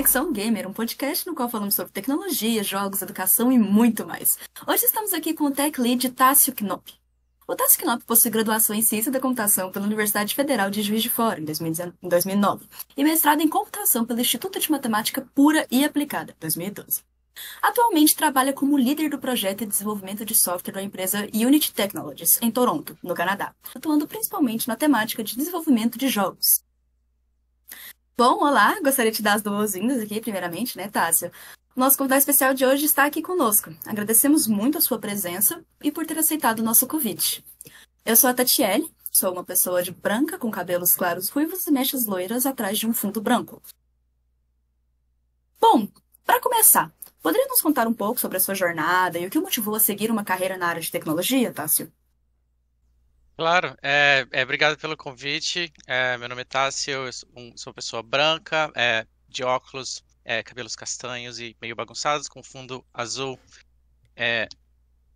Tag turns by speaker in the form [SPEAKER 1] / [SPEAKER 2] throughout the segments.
[SPEAKER 1] Conexão Gamer, um podcast no qual falamos sobre tecnologia, jogos, educação e muito mais. Hoje estamos aqui com o Tech Lead Tássio Knop. O Tássio Knop possui graduação em Ciência da Computação pela Universidade Federal de Juiz de Fora, em 2009, e mestrado em Computação pelo Instituto de Matemática Pura e Aplicada, 2012. Atualmente trabalha como líder do projeto de desenvolvimento de software da empresa Unity Technologies, em Toronto, no Canadá, atuando principalmente na temática de desenvolvimento de jogos. Bom, olá, gostaria de te dar as boas-vindas aqui, primeiramente, né, Tássio? O nosso convidado especial de hoje está aqui conosco. Agradecemos muito a sua presença e por ter aceitado o nosso convite. Eu sou a Tatiele, sou uma pessoa de branca com cabelos claros ruivos e mechas loiras atrás de um fundo branco. Bom, para começar, poderia nos contar um pouco sobre a sua jornada e o que o motivou a seguir uma carreira na área de tecnologia, Tássio?
[SPEAKER 2] Claro, obrigado pelo convite. Meu nome é Tássio, eu sou uma pessoa branca, de óculos, cabelos castanhos e meio bagunçados, com fundo azul.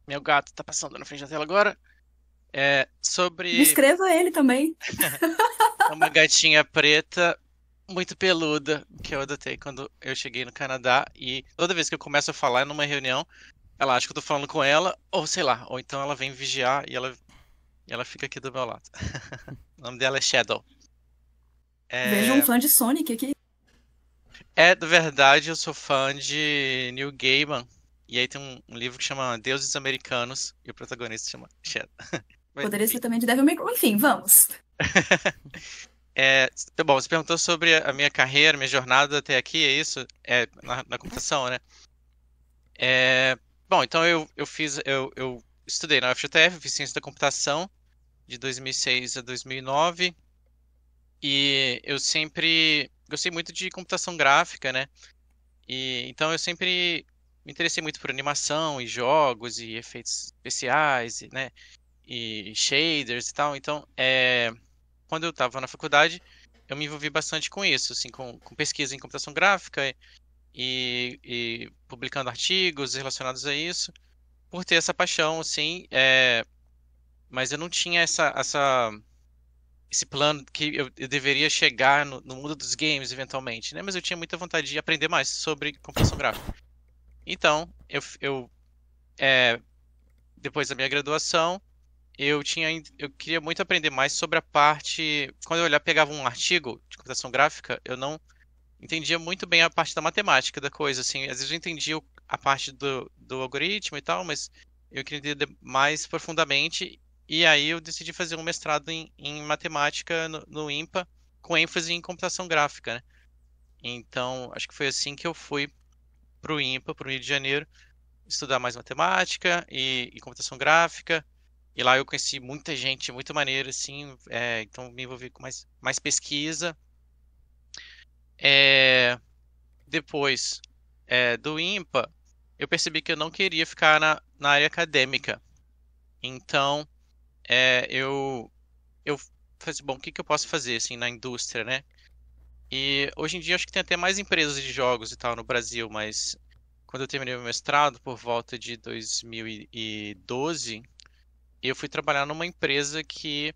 [SPEAKER 2] Meu gato tá passando na frente da tela agora. Sobre
[SPEAKER 1] Descreva ele também.
[SPEAKER 2] uma gatinha preta muito peluda que eu adotei quando eu cheguei no Canadá. E toda vez que eu começo a falar numa reunião, ela acha que eu tô falando com ela, ou sei lá, ou então ela vem vigiar e ela fica aqui do meu lado. O nome dela é Shadow.
[SPEAKER 1] Vejo um
[SPEAKER 2] É,
[SPEAKER 1] fã de Sonic aqui.
[SPEAKER 2] Na verdade, eu sou fã de Neil Gaiman. E aí tem um livro que chama Deuses Americanos. E o protagonista chama Shadow. Mas,
[SPEAKER 1] Poderia
[SPEAKER 2] enfim.
[SPEAKER 1] ser também de Devil May Cry. Enfim, vamos.
[SPEAKER 2] Bom, você perguntou sobre a minha carreira, minha jornada até aqui, é isso? Na computação, né? Bom, então eu estudei na UFJF, fiz ciência da computação de 2006 a 2009. E eu sempre gostei muito de computação gráfica, né? E então eu sempre me interessei muito por animação e jogos e efeitos especiais, né? E shaders e tal. Então, quando eu estava na faculdade, eu me envolvi bastante com isso, assim, com pesquisa em computação gráfica e publicando artigos relacionados a isso, por ter essa paixão, assim, mas eu não tinha esse plano que eu deveria chegar no mundo dos games eventualmente, né? Mas eu tinha muita vontade de aprender mais sobre computação gráfica. Então, depois da minha graduação, eu queria muito aprender mais sobre a parte. Quando eu pegava um artigo de computação gráfica, eu não entendia muito bem a parte da matemática da coisa, assim. Às vezes eu entendia a parte do algoritmo e tal, mas eu queria entender mais profundamente. E aí eu decidi fazer um mestrado em matemática no IMPA, com ênfase em computação gráfica, né? Então, acho que foi assim que eu fui para o IMPA, para o Rio de Janeiro, estudar mais matemática e computação gráfica. E lá eu conheci muita gente, muito maneiro, assim, então me envolvi com mais pesquisa. É, Depois do IMPA, eu percebi que eu não queria ficar na área acadêmica. Então, eu falei assim, bom, o que que eu posso fazer, assim, na indústria, né? E hoje em dia acho que tem até mais empresas de jogos e tal no Brasil, mas quando eu terminei meu mestrado, por volta de 2012, eu fui trabalhar numa empresa que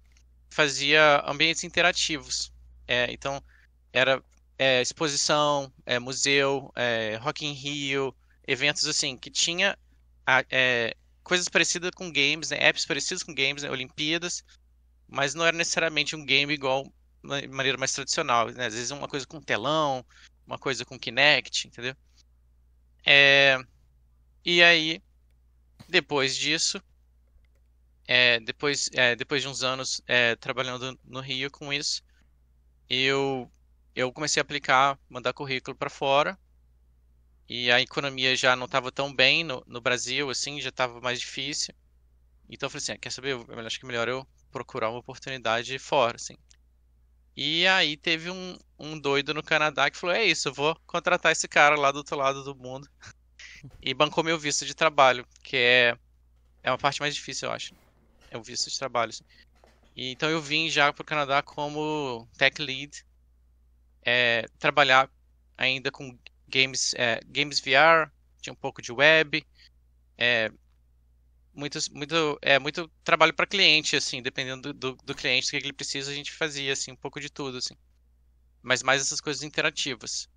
[SPEAKER 2] fazia ambientes interativos. Então, era exposição, museu, Rock in Rio, eventos assim, que tinha coisas parecidas com games, né, apps parecidos com games, né, Olimpíadas, mas não era necessariamente um game igual de maneira mais tradicional, né? Às vezes uma coisa com telão, uma coisa com Kinect, entendeu? É, e aí, depois disso, depois de uns anos trabalhando no Rio com isso, eu, eu comecei a aplicar, mandar currículo para fora, e a economia já não estava tão bem no Brasil, assim, já estava mais difícil. Então eu falei assim, quer saber? Eu acho que é melhor eu procurar uma oportunidade fora, assim. E aí teve um doido no Canadá que falou, é isso, eu vou contratar esse cara lá do outro lado do mundo. E bancou meu visto de trabalho, que é uma parte mais difícil, eu acho. É o visto de trabalho, assim. E então eu vim já para o Canadá como tech lead, trabalhar ainda com games VR, tinha um pouco de web, é, muito trabalho para cliente, assim, dependendo do cliente, o que ele precisa, a gente fazia, assim, um pouco de tudo, assim. Mas mais essas coisas interativas.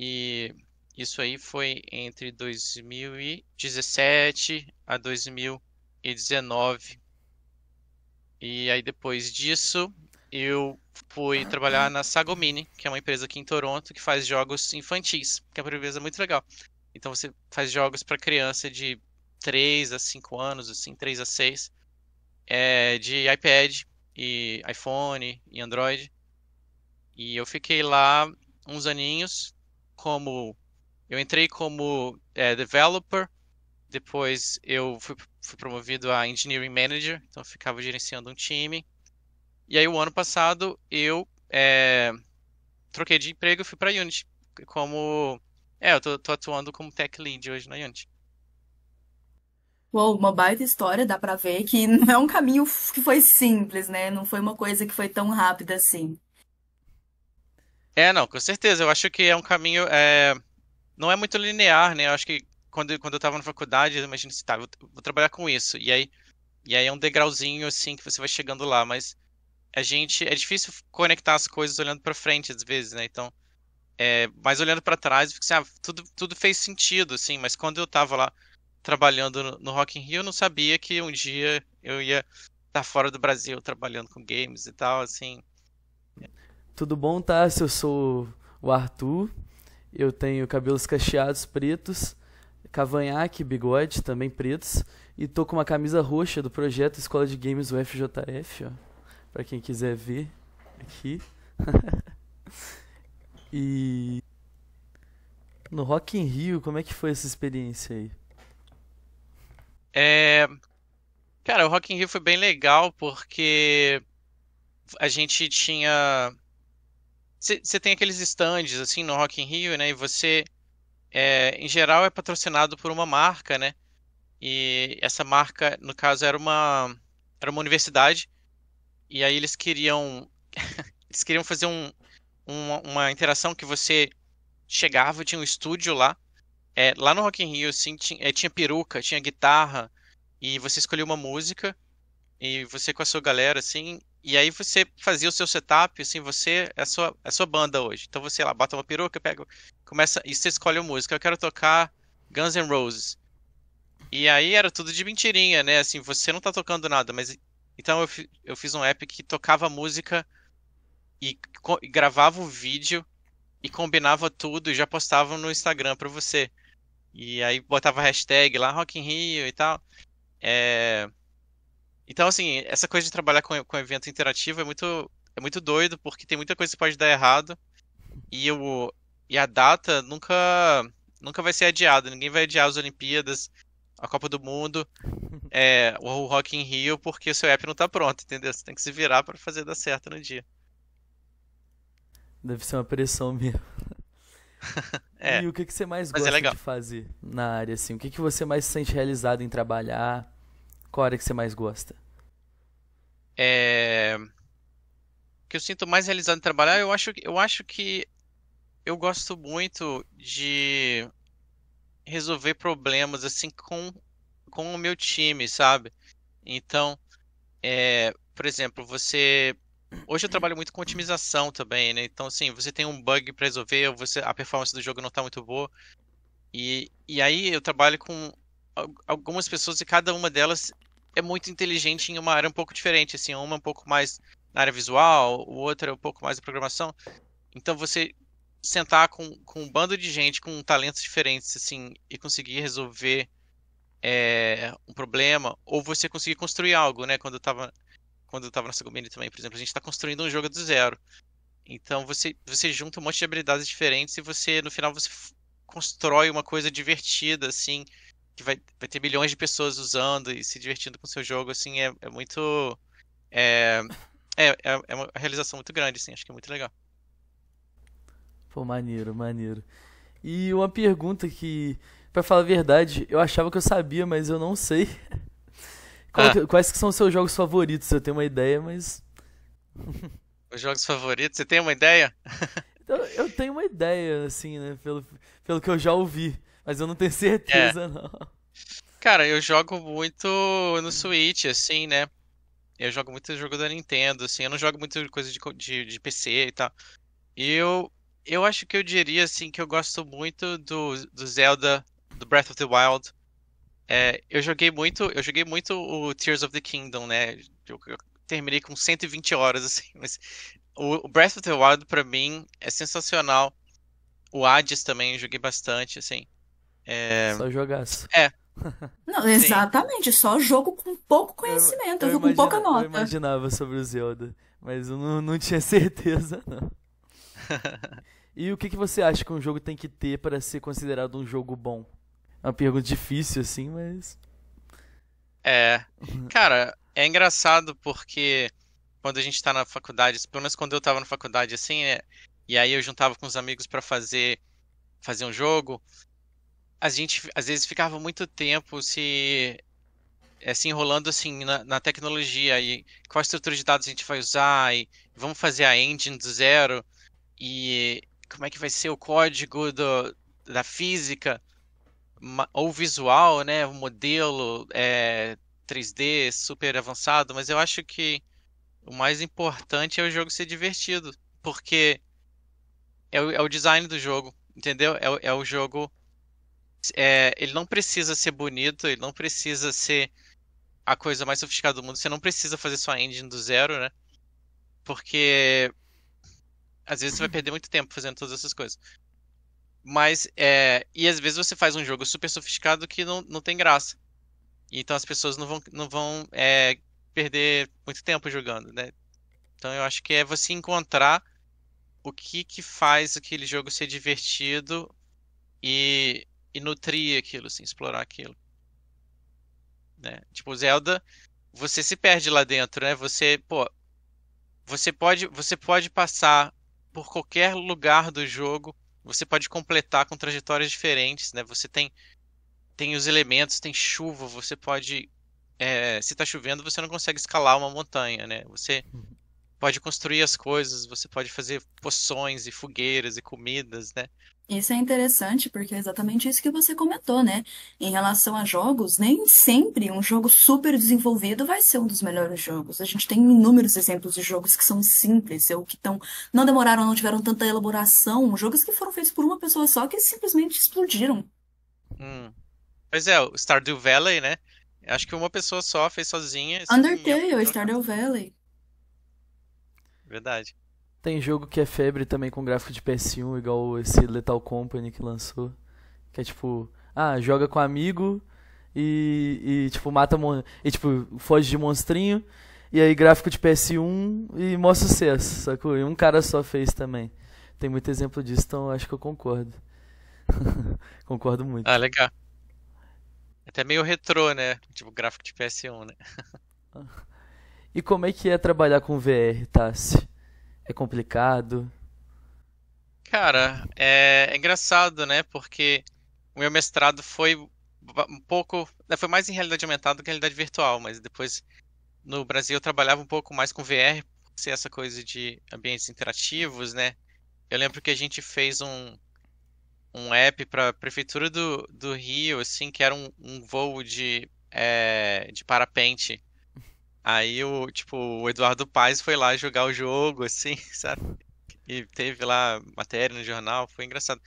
[SPEAKER 2] E isso aí foi entre 2017 a 2019. E aí depois disso, eu fui trabalhar na Sagomini, que é uma empresa aqui em Toronto que faz jogos infantis, que é uma empresa muito legal. Então você faz jogos para criança de 3 a 5 anos, assim, 3 a 6, de iPad e iPhone e Android. E eu fiquei lá uns aninhos como eu entrei como developer, depois eu fui promovido a engineering manager, então eu ficava gerenciando um time. E aí o ano passado eu troquei de emprego e fui para Unity, como eu tô atuando como tech lead hoje na Unity.
[SPEAKER 1] Uou, uma baita história, dá pra ver que não é um caminho que foi simples, né? Não foi uma coisa que foi tão rápida assim.
[SPEAKER 2] Não, com certeza. Eu acho que é um caminho, não é muito linear, né? Eu acho que quando eu estava na faculdade, eu imaginei assim, tá, vou trabalhar com isso. E aí é um degrauzinho assim que você vai chegando lá, mas é difícil conectar as coisas olhando para frente às vezes, né? Então, mas olhando para trás, eu fico assim, tudo fez sentido, assim. Mas quando eu estava lá trabalhando no Rock in Rio, eu não sabia que um dia eu ia estar fora do Brasil trabalhando com games e tal, assim.
[SPEAKER 3] Tudo bom, Tássio? Eu sou o Arthur. Eu tenho cabelos cacheados pretos, cavanhaque, bigode também pretos. E tô com uma camisa roxa do projeto Escola de Games UFJF, ó. Pra quem quiser ver aqui. E no Rock in Rio, como é que foi essa experiência aí?
[SPEAKER 2] É, cara, o Rock in Rio foi bem legal porque a gente tinha. Você tem aqueles stands assim no Rock in Rio, né? E você, em geral, é patrocinado por uma marca, né? E essa marca, no caso, era uma universidade. E aí eles queriam fazer uma interação que você chegava, tinha um estúdio lá. Lá no Rock in Rio, assim, tinha peruca, tinha guitarra, e você escolhia uma música, e você com a sua galera, assim, e aí você fazia o seu setup, assim, você é a sua banda hoje. Então você lá, bota uma peruca, começa, e você escolhe a música. Eu quero tocar Guns N' Roses. E aí era tudo de mentirinha, né? Assim, você não tá tocando nada, mas então eu fiz um app que tocava música e gravava o vídeo e combinava tudo e já postava no Instagram pra você. E aí botava hashtag lá, Rock in Rio e tal. É, Então, assim, essa coisa de trabalhar com evento interativo é muito doido, porque tem muita coisa que pode dar errado e a data nunca vai ser adiada. Ninguém vai adiar as Olimpíadas, a Copa do Mundo, o Rock in Rio, porque o seu app não tá pronto, entendeu? Você tem que se virar pra fazer dar certo no dia.
[SPEAKER 3] Deve ser uma pressão mesmo.
[SPEAKER 2] É,
[SPEAKER 3] E o que que você mais
[SPEAKER 2] mas é
[SPEAKER 3] gosta
[SPEAKER 2] legal.
[SPEAKER 3] de fazer na área, assim? O que que você mais se sente realizado em trabalhar? Qual área que você mais gosta?
[SPEAKER 2] É, o que eu sinto mais realizado em trabalhar, eu acho que eu gosto muito de resolver problemas assim com o meu time, sabe? Então, por exemplo, hoje eu trabalho muito com otimização também, né? Então, assim, você tem um bug para resolver, ou a performance do jogo não tá muito boa, e aí eu trabalho com algumas pessoas e cada uma delas é muito inteligente em uma área um pouco diferente, assim, uma é um pouco mais na área visual, o outro é um pouco mais da programação. Então, você sentar com um bando de gente com talentos diferentes, assim, e conseguir resolver um problema, ou você conseguir construir algo, né? Quando eu tava na Segumini também, por exemplo, a gente está construindo um jogo do zero. Então você junta um monte de habilidades diferentes e no final você constrói uma coisa divertida, assim, que vai ter milhões de pessoas usando e se divertindo com o seu jogo, assim, é muito. É, é uma realização muito grande, assim, acho que é muito legal.
[SPEAKER 3] Pô, maneiro, maneiro. E uma pergunta que, pra falar a verdade, eu achava que eu sabia, mas eu não sei.
[SPEAKER 2] Ah,
[SPEAKER 3] Quais que são os seus jogos favoritos? Eu tenho uma ideia, mas
[SPEAKER 2] os jogos favoritos, você tem uma ideia?
[SPEAKER 3] eu tenho uma ideia, assim, né? Pelo que eu já ouvi, mas eu não tenho
[SPEAKER 2] É.
[SPEAKER 3] certeza, não.
[SPEAKER 2] Cara, eu jogo muito no Switch, assim, né? Eu jogo muito jogo da Nintendo, assim. Eu não jogo muito coisa de PC e tal. E Eu acho que eu diria assim que eu gosto muito do Zelda, do Breath of the Wild. Eu joguei muito o Tears of the Kingdom, né? Eu terminei com 120 horas, assim, mas o Breath of the Wild pra mim é sensacional. O Hades também eu joguei bastante, assim. É,
[SPEAKER 3] Só jogaço.
[SPEAKER 2] é,
[SPEAKER 1] Não,
[SPEAKER 2] sim.
[SPEAKER 1] exatamente, só jogo com pouco conhecimento, viu? Com pouca
[SPEAKER 3] Eu
[SPEAKER 1] nota.
[SPEAKER 3] imaginava sobre o Zelda, mas eu não tinha certeza, não. E o que você acha que um jogo tem que ter para ser considerado um jogo bom? É uma pergunta difícil, assim, mas.
[SPEAKER 2] É, cara, é engraçado porque quando a gente tá na faculdade, pelo menos quando eu tava na faculdade, assim, e aí eu juntava com os amigos pra fazer um jogo, a gente às vezes ficava muito tempo se enrolando assim na tecnologia e qual estrutura de dados a gente vai usar e vamos fazer a engine do zero e como é que vai ser o código da física ou visual, né, o modelo 3D super avançado, mas eu acho que o mais importante é o jogo ser divertido, porque é o design do jogo, entendeu? É o jogo, ele não precisa ser bonito, ele não precisa ser a coisa mais sofisticada do mundo. Você não precisa fazer sua engine do zero, né? Porque às vezes você vai perder muito tempo fazendo todas essas coisas. Mas, e às vezes você faz um jogo super sofisticado que não tem graça. Então as pessoas não vão perder muito tempo jogando, né? Então eu acho que é você encontrar o que faz aquele jogo ser divertido e nutrir aquilo, assim, explorar aquilo, né? Tipo, Zelda, você se perde lá dentro, né? Pô, você pode passar por qualquer lugar do jogo, você pode completar com trajetórias diferentes, né? Você tem os elementos, tem chuva, você pode. Se tá chovendo, você não consegue escalar uma montanha, né? Você pode construir as coisas, você pode fazer poções e fogueiras e comidas, né?
[SPEAKER 1] Isso é interessante porque é exatamente isso que você comentou, né? Em relação a jogos, nem sempre um jogo super desenvolvido vai ser um dos melhores jogos. A gente tem inúmeros exemplos de jogos que são simples, ou que não demoraram, não tiveram tanta elaboração, jogos que foram feitos por uma pessoa só que simplesmente explodiram.
[SPEAKER 2] Hum. Pois é, o Stardew Valley, né? Acho que uma pessoa só fez sozinha, assim, é um
[SPEAKER 1] Undertale,
[SPEAKER 2] jogaço.
[SPEAKER 1] Stardew Valley.
[SPEAKER 2] Verdade.
[SPEAKER 3] Tem jogo que é febre também com gráfico de PS1, igual esse Lethal Company que lançou. Que é tipo, joga com amigo tipo, e tipo, foge de monstrinho. E aí gráfico de PS1 e maior sucesso, sacou? E um cara só fez também. Tem muito exemplo disso, então eu acho que eu concordo. Concordo
[SPEAKER 2] Ah,
[SPEAKER 3] muito.
[SPEAKER 2] legal. Até meio retrô, né? Tipo, gráfico de PS1, né?
[SPEAKER 3] E como é que é trabalhar com VR, Tassi? É complicado?
[SPEAKER 2] Cara, é engraçado, né? Porque o meu mestrado foi um pouco. Foi mais em realidade aumentada do que em realidade virtual, mas depois no Brasil eu trabalhava um pouco mais com VR, por ser essa coisa de ambientes interativos, né? Eu lembro que a gente fez um app para a prefeitura do Rio, assim, que era um voo de parapente. Aí o Eduardo Paes foi lá jogar o jogo, assim, sabe? E teve lá matéria no jornal, foi engraçado.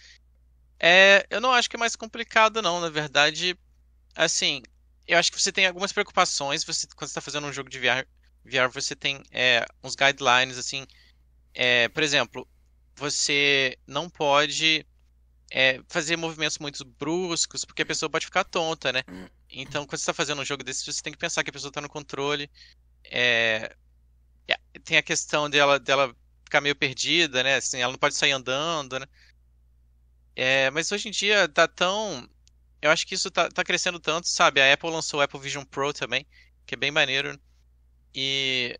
[SPEAKER 2] Eu não acho que é mais complicado, não. Na verdade, assim, eu acho que você tem algumas preocupações. Quando você está fazendo um jogo de VR, você tem uns guidelines, assim. Por exemplo, você não pode fazer movimentos muito bruscos, porque a pessoa pode ficar tonta, né? Então, quando você está fazendo um jogo desse, você tem que pensar que a pessoa está no controle. É, tem a questão dela ficar meio perdida, né? Assim, ela não pode sair andando, né? Mas hoje em dia tá tão. Eu acho que isso tá crescendo tanto, sabe? A Apple lançou o Apple Vision Pro também, que é bem maneiro. E,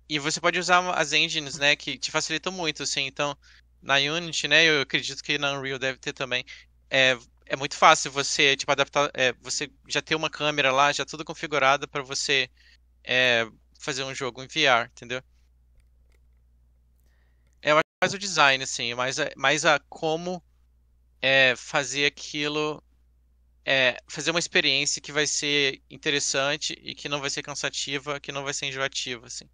[SPEAKER 2] e você pode usar as engines, né? Que te facilitam muito, assim. Então, na Unity, né? Eu acredito que na Unreal deve ter também. É, é muito fácil você, tipo, adaptar. Você já ter uma câmera lá, já tudo configurado para você é, fazer um jogo em VR, entendeu? Eu acho mais o design, assim, mais a como fazer aquilo, fazer uma experiência que vai ser interessante e que não vai ser cansativa, que não vai ser enjoativa, assim.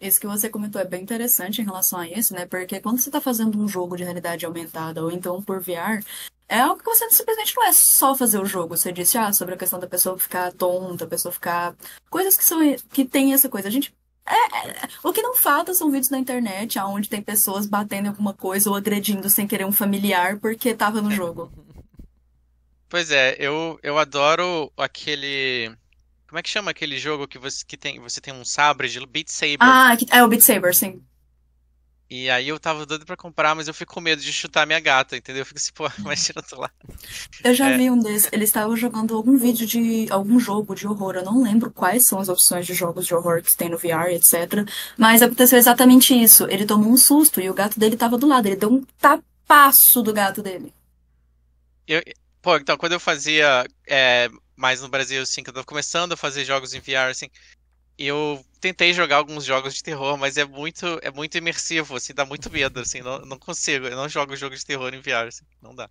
[SPEAKER 1] Isso que você comentou é bem interessante em relação a isso, né? Porque quando você está fazendo um jogo de realidade aumentada ou então por VR, é algo que você simplesmente não é só fazer o jogo. Você disse, sobre a questão da pessoa ficar tonta, a pessoa ficar. Coisas que são que tem essa coisa. A gente. O que não falta são vídeos na internet onde tem pessoas batendo em alguma coisa ou agredindo sem querer um familiar porque tava no jogo.
[SPEAKER 2] Pois é, eu adoro aquele. Como é que chama aquele jogo que você tem um sabre de Beat Saber?
[SPEAKER 1] É o Beat Saber, sim.
[SPEAKER 2] E aí eu tava doido pra comprar, mas eu fico com medo de chutar minha gata, entendeu? Eu fico assim, pô, imagina eu tô lá.
[SPEAKER 1] Eu já
[SPEAKER 2] É,
[SPEAKER 1] vi um desses. Eles estavam jogando algum vídeo de algum jogo de horror. Eu não lembro quais são as opções de jogos de horror que tem no VR, etc. Mas aconteceu exatamente isso. Ele tomou um susto e o gato dele tava do lado. Ele deu um tapaço do gato dele.
[SPEAKER 2] eu, pô, então, quando eu fazia mais no Brasil, assim, que eu tava começando a fazer jogos em VR, assim, eu tentei jogar alguns jogos de terror, mas é muito imersivo, assim, dá muito medo, assim, não consigo, eu não jogo jogo de terror em VR, assim, não dá.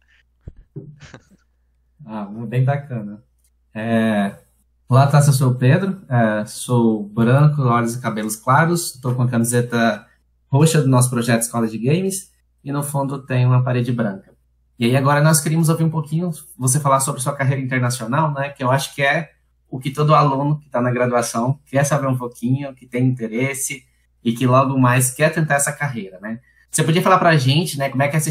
[SPEAKER 4] Ah, bem bacana. Olá, tá, eu sou o Pedro, sou branco, olhos e cabelos claros, estou com a camiseta roxa do nosso projeto Escola de Games e no fundo tem uma parede branca. E aí agora nós queríamos ouvir um pouquinho você falar sobre sua carreira internacional, né, que eu acho que é o que todo aluno que está na graduação quer saber um pouquinho, que tem interesse e que logo mais quer tentar essa carreira, né? Você podia falar para a gente, né, como é que é essa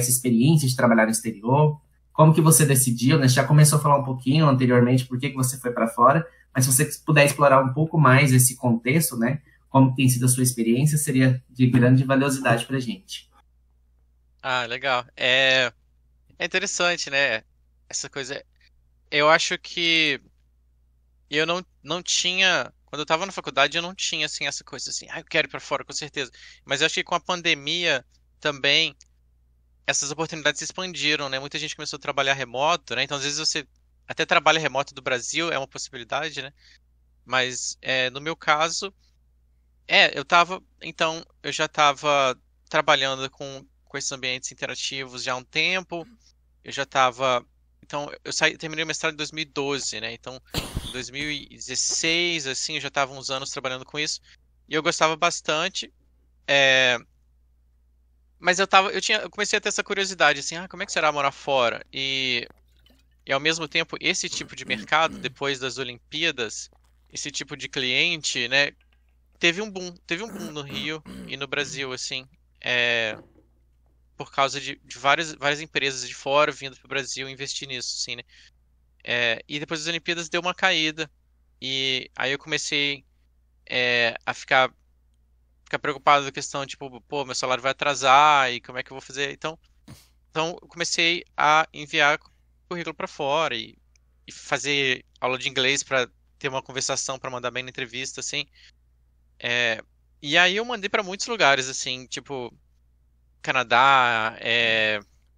[SPEAKER 4] experiência de trabalhar no exterior, como que você decidiu, né? Você já começou a falar um pouquinho anteriormente por que você foi para fora, mas se você puder explorar um pouco mais esse contexto, né? Como tem sido a sua experiência, seria de grande valiosidade para a gente.
[SPEAKER 2] Ah, legal. É interessante, né, essa coisa. Eu acho que eu não tinha, quando eu tava na faculdade, eu não tinha, assim, essa coisa, assim, eu quero ir pra fora, com certeza. Mas eu acho que com a pandemia também, essas oportunidades se expandiram, né? Muita gente começou a trabalhar remoto, né? Então, às vezes você até trabalha remoto do Brasil, é uma possibilidade, né? Mas no meu caso, então, eu já estava trabalhando com esses ambientes interativos já há um tempo. Eu já estava, então, terminei o mestrado em 2012, né? Então, em 2016, assim, eu já estava uns anos trabalhando com isso e eu gostava bastante. é, Mas eu comecei a ter essa curiosidade, assim, como é que será morar fora? E ao mesmo tempo, esse tipo de mercado, depois das Olimpíadas, esse tipo de cliente, né, teve um boom no Rio e no Brasil, assim, é, por causa de várias empresas de fora vindo para o Brasil investir nisso, assim, né? E depois das Olimpíadas deu uma caída e aí eu comecei a ficar preocupado com a questão, tipo, pô, meu salário vai atrasar e como é que eu vou fazer? Então eu comecei a enviar currículo para fora e fazer aula de inglês para ter uma conversação para mandar bem na entrevista, assim. É, e aí eu mandei para muitos lugares, assim, tipo Canadá,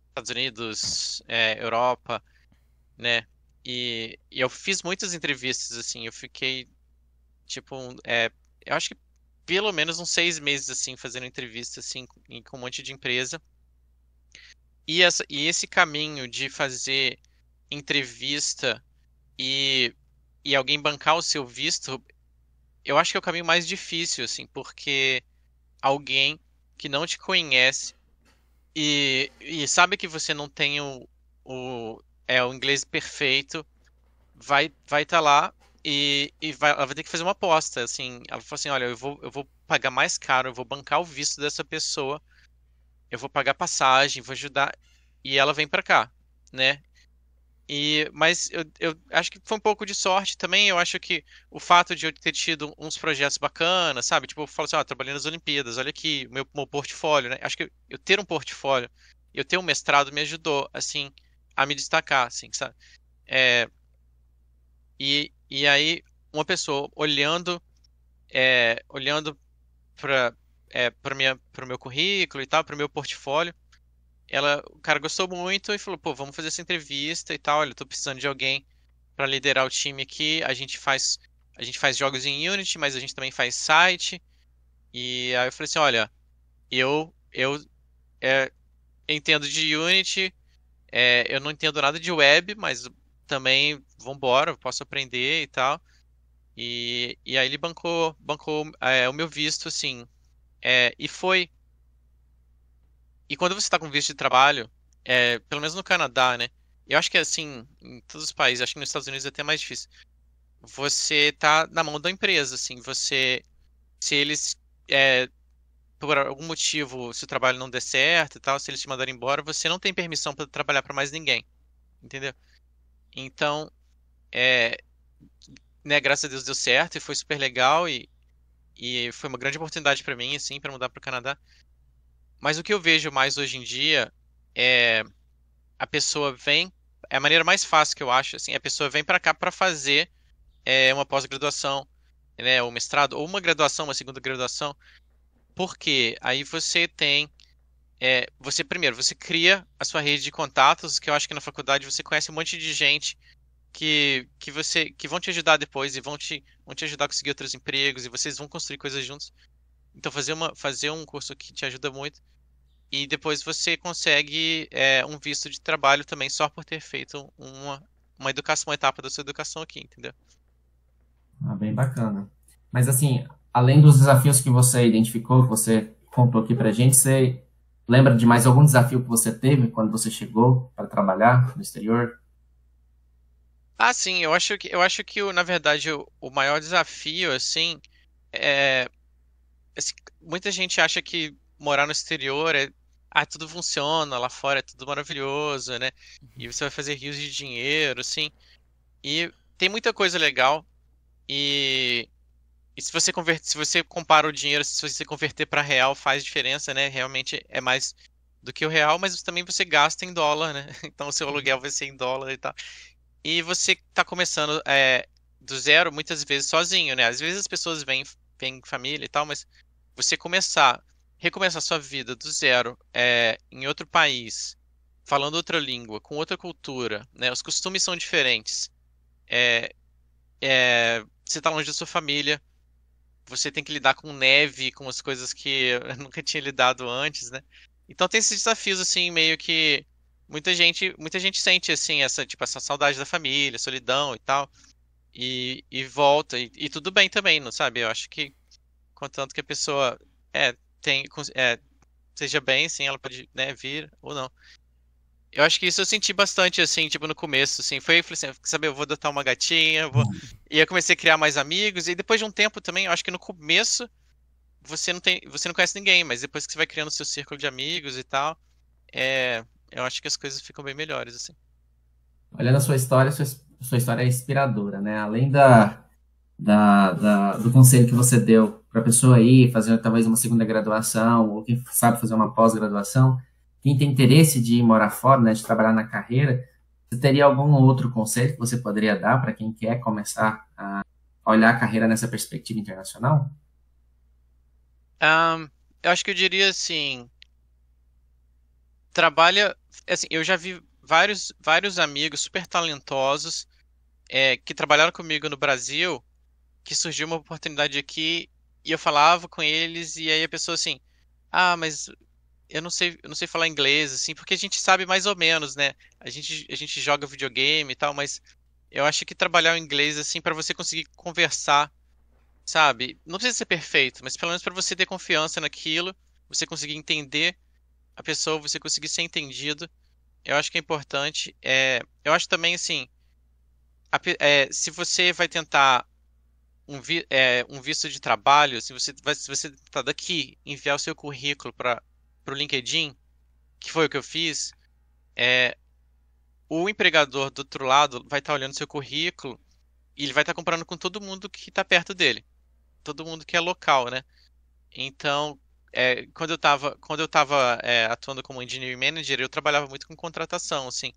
[SPEAKER 2] Estados Unidos, Europa, né? E eu fiz muitas entrevistas, assim, eu fiquei, tipo, eu acho que pelo menos uns 6 meses, assim, fazendo entrevista, assim, com um monte de empresa. E esse caminho de fazer entrevista e, e alguém bancar o seu visto, eu acho que é o caminho mais difícil, assim, porque alguém que não te conhece e sabe que você não tem o inglês perfeito, vai estar lá ela vai ter que fazer uma aposta, assim, ela falou assim, olha, eu vou pagar mais caro, eu vou bancar o visto dessa pessoa, eu vou pagar passagem, vou ajudar, e ela vem pra cá, né? Mas eu acho que foi um pouco de sorte também. Eu acho que o fato de eu ter tido uns projetos bacanas, sabe? Tipo, eu falo assim, trabalhei nas Olimpíadas, olha aqui, o meu portfólio, né? Acho que eu ter um portfólio, eu ter um mestrado me ajudou, assim, a me destacar, assim, sabe? É, e aí, uma pessoa olhando para para o meu currículo e tal, para o meu portfólio, o cara gostou muito e falou, pô, vamos fazer essa entrevista e tal. Olha, eu tô precisando de alguém para liderar o time aqui. A gente faz jogos em Unity, mas a gente também faz site. E aí eu falei assim, olha, eu entendo de Unity, eu não entendo nada de web, mas também vambora, eu posso aprender e tal. E aí ele bancou o meu visto, assim. E foi. E quando você está com visto de trabalho, pelo menos no Canadá, né? Eu acho que é assim, em todos os países, acho que nos Estados Unidos é até mais difícil. Você tá na mão da empresa, assim. Se eles, por algum motivo, se o trabalho não der certo e tal, se eles te mandarem embora, você não tem permissão para trabalhar para mais ninguém, entendeu? Então, é, né, graças a Deus deu certo e foi super legal e foi uma grande oportunidade para mim, assim, para mudar para o Canadá. Mas o que eu vejo mais hoje em dia é a pessoa vem, é a maneira mais fácil que eu acho, assim, a pessoa vem para cá para fazer uma pós-graduação, né, ou mestrado, ou uma graduação, uma segunda graduação, porque aí você tem, você primeiro, você cria a sua rede de contatos, que eu acho que na faculdade você conhece um monte de gente que vão te ajudar depois e vão te ajudar a conseguir outros empregos e vocês vão construir coisas juntos. Então fazer um curso que te ajuda muito e depois você consegue um visto de trabalho também só por ter feito uma educação, uma etapa da sua educação aqui, entendeu?
[SPEAKER 4] Ah, bem bacana. Mas assim, além dos desafios que você identificou, que você contou aqui pra gente, você lembra de mais algum desafio que você teve quando você chegou para trabalhar no exterior?
[SPEAKER 2] Ah, sim, eu acho que na verdade o maior desafio assim é assim, muita gente acha que morar no exterior tudo funciona lá fora, é tudo maravilhoso, né? E você vai fazer rios de dinheiro, assim. E tem muita coisa legal. E, e se você compara o dinheiro, se você converter para real, faz diferença, né? Realmente é mais do que o real, mas também você gasta em dólar, né? Então o seu aluguel vai ser em dólar e tal. E você tá começando do zero muitas vezes sozinho, né? Às vezes as pessoas vêm família e tal, mas você recomeçar sua vida do zero, em outro país, falando outra língua, com outra cultura, né? Os costumes são diferentes. É, você tá longe da sua família, você tem que lidar com neve, com as coisas que eu nunca tinha lidado antes, né? Então tem esses desafios assim, meio que muita gente sente assim essa saudade da família, solidão e tal, e volta e tudo bem também, não sabe? Eu acho que contanto que a pessoa é, seja bem, sim, ela pode, né, vir ou não. Eu acho que isso eu senti bastante, assim, tipo, no começo, assim, eu falei assim, sabe, eu vou adotar uma gatinha, e eu comecei a criar mais amigos, e depois de um tempo também, eu acho que no começo você não conhece ninguém, mas depois que você vai criando seu círculo de amigos e tal, eu acho que as coisas ficam bem melhores, assim.
[SPEAKER 4] Olhando a sua história é inspiradora, né? Além do conselho que você deu para a pessoa ir fazer talvez uma segunda graduação, ou quem sabe fazer uma pós-graduação, quem tem interesse de ir morar fora, né, de trabalhar na carreira, você teria algum outro conselho que você poderia dar para quem quer começar a olhar a carreira nessa perspectiva internacional?
[SPEAKER 2] Eu acho que eu diria assim, trabalha, assim, eu já vi vários amigos super talentosos, que trabalharam comigo no Brasil, que surgiu uma oportunidade aqui e eu falava com eles e aí a pessoa assim, mas eu não sei falar inglês assim, porque a gente sabe mais ou menos, né? A gente joga videogame e tal, mas eu acho que trabalhar o inglês assim para você conseguir conversar, sabe? Não precisa ser perfeito, mas pelo menos para você ter confiança naquilo, você conseguir entender a pessoa, você conseguir ser entendido, eu acho que é importante. Eu acho também assim, se você vai tentar um visto de trabalho, se você tá daqui enviar o seu currículo para o LinkedIn, que foi o que eu fiz, é, o empregador do outro lado vai estar olhando seu currículo e ele vai estar comparando com todo mundo que está perto dele, todo mundo que é local, né? Então, quando eu tava atuando como engineering manager, eu trabalhava muito com contratação, assim.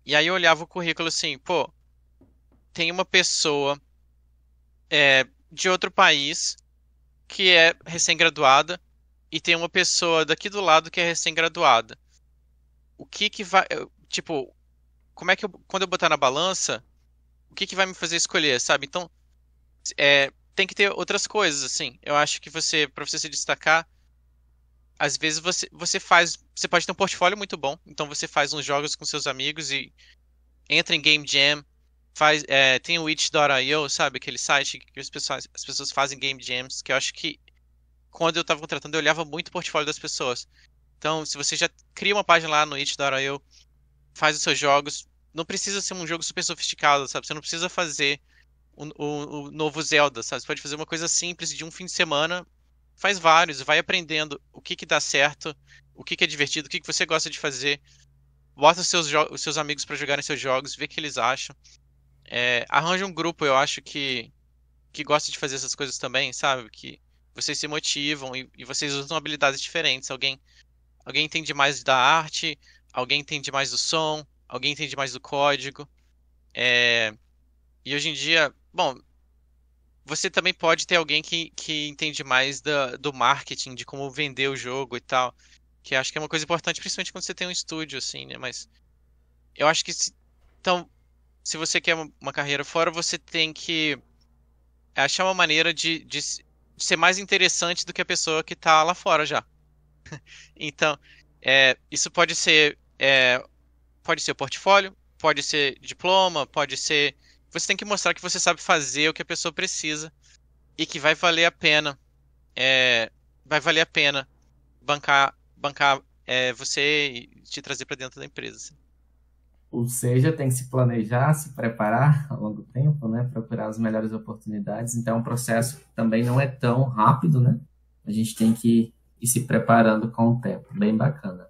[SPEAKER 2] E aí eu olhava o currículo assim, pô, tem uma pessoa de outro país que é recém-graduada e tem uma pessoa daqui do lado que é recém-graduada. O que que vai, tipo, como é que quando eu botar na balança, o que que vai me fazer escolher, sabe? Então, tem que ter outras coisas, assim. Eu acho que para você se destacar, às vezes você pode ter um portfólio muito bom, então você faz uns jogos com seus amigos e entra em Game Jam tem o itch.io, sabe? Aquele site que as pessoas fazem game jams, que eu acho que quando eu tava contratando, eu olhava muito o portfólio das pessoas. Então, se você já cria uma página lá no itch.io, faz os seus jogos, não precisa ser um jogo super sofisticado, sabe? Você não precisa fazer o novo Zelda, sabe? Você pode fazer uma coisa simples de um fim de semana, faz vários, vai aprendendo o que que dá certo, o que que é divertido, o que que você gosta de fazer. Bota os seus amigos pra jogarem seus jogos, vê o que eles acham. Arranja um grupo, eu acho que gosta de fazer essas coisas também, sabe? Que vocês se motivam e vocês usam habilidades diferentes. Alguém entende mais da arte, alguém entende mais do som, alguém entende mais do código. É, e hoje em dia, bom, você também pode ter alguém que entende mais do marketing, de como vender o jogo e tal. Que acho que é uma coisa importante, principalmente quando você tem um estúdio, assim, né? Mas eu acho que então, se você quer uma carreira fora, você tem que achar uma maneira de ser mais interessante do que a pessoa que tá lá fora já. Então, isso pode ser o portfólio, pode ser diploma, pode ser. Você tem que mostrar que você sabe fazer o que a pessoa precisa e que é, vai valer a pena bancar você e te trazer para dentro da empresa, assim.
[SPEAKER 4] Ou seja, tem que se planejar, se preparar ao longo do tempo, né? Procurar as melhores oportunidades. Então, é um processo que também não é tão rápido, né? A gente tem que ir se preparando com o tempo. Bem bacana.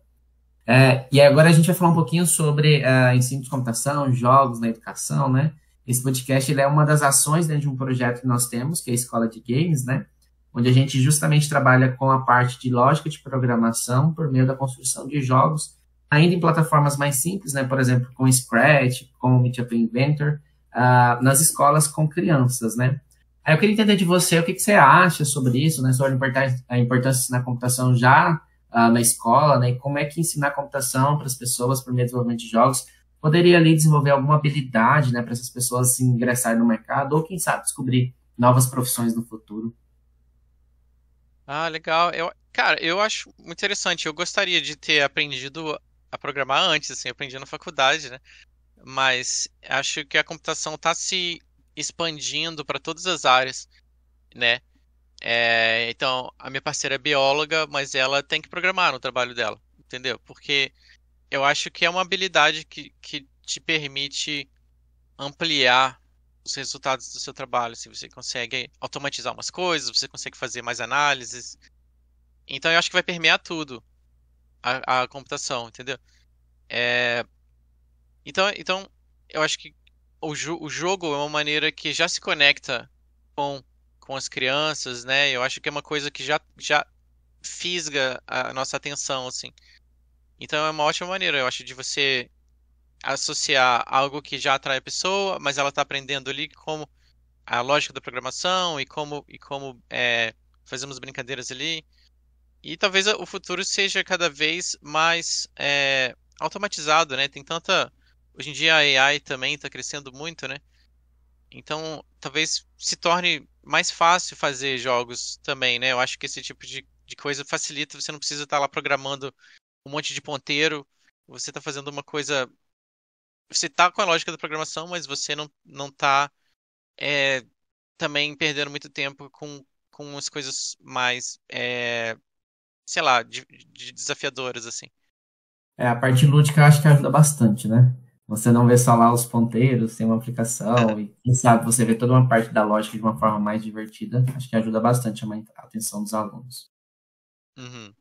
[SPEAKER 4] E agora a gente vai falar um pouquinho sobre ensino de computação, jogos na educação, né? Esse podcast ele é uma das ações dentro de um projeto que nós temos, que é a Escola de Games, né? Onde a gente justamente trabalha com a parte de lógica de programação por meio da construção de jogos, ainda em plataformas mais simples, né? Por exemplo, com Scratch, com o Meetup Inventor, nas escolas com crianças, né? Aí eu queria entender de você o que você acha sobre isso, né? Sobre a importância de ensinar computação já na escola, né? E como é que ensinar computação para as pessoas por meio do desenvolvimento de jogos poderia ali desenvolver alguma habilidade, né? Para essas pessoas assim, ingressarem no mercado ou, quem sabe, descobrir novas profissões no futuro.
[SPEAKER 2] Ah, legal. Cara, eu acho muito interessante. Eu gostaria de ter aprendido a programar antes, assim, eu aprendi na faculdade, né? Mas acho que a computação está se expandindo para todas as áreas, né? Então, a minha parceira é bióloga, mas ela tem que programar no trabalho dela, entendeu? Porque eu acho que é uma habilidade que te permite ampliar os resultados do seu trabalho. Se você consegue automatizar umas coisas, você consegue fazer mais análises. Então, eu acho que vai permear tudo a computação, entendeu? É, então, eu acho que o jogo é uma maneira que já se conecta com, com as crianças, né? Eu acho que é uma coisa que já fisga a nossa atenção, assim. Então é uma ótima maneira, eu acho, de você associar algo que já atrai a pessoa, mas ela está aprendendo ali como a lógica da programação e como fazemos brincadeiras ali. E talvez o futuro seja cada vez mais automatizado, né? Tem tanta. Hoje em dia a AI também está crescendo muito, né? Então talvez se torne mais fácil fazer jogos também, né? Eu acho que esse tipo de coisa facilita, você não precisa estar lá programando um monte de ponteiro, você está fazendo uma coisa. Você está com a lógica da programação, mas você não está também perdendo muito tempo com as coisas mais, sei lá, de desafiadoras, assim.
[SPEAKER 4] A parte lúdica eu acho que ajuda bastante, né? Você não vê só lá os ponteiros, tem uma aplicação, e quem sabe você vê toda uma parte da lógica de uma forma mais divertida, acho que ajuda bastante a chamar a atenção dos alunos.
[SPEAKER 2] Uhum.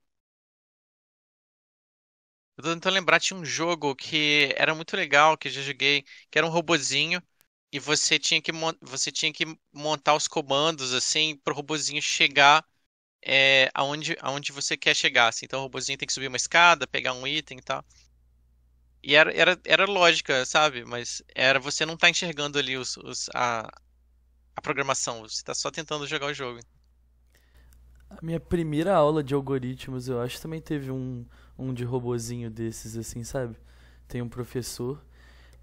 [SPEAKER 2] Eu tô tentando lembrar, tinha um jogo que era muito legal, que eu já joguei, que era um robozinho, e você tinha que montar os comandos, assim, pro robozinho chegar aonde você quer chegar, assim. Então o robozinho tem que subir uma escada, pegar um item e tal. E era lógica, sabe? Mas você não tá enxergando ali a programação, você tá só tentando jogar o jogo.
[SPEAKER 3] A minha primeira aula de algoritmos, eu acho, também teve um de robozinho desses, assim, sabe? Tem um professor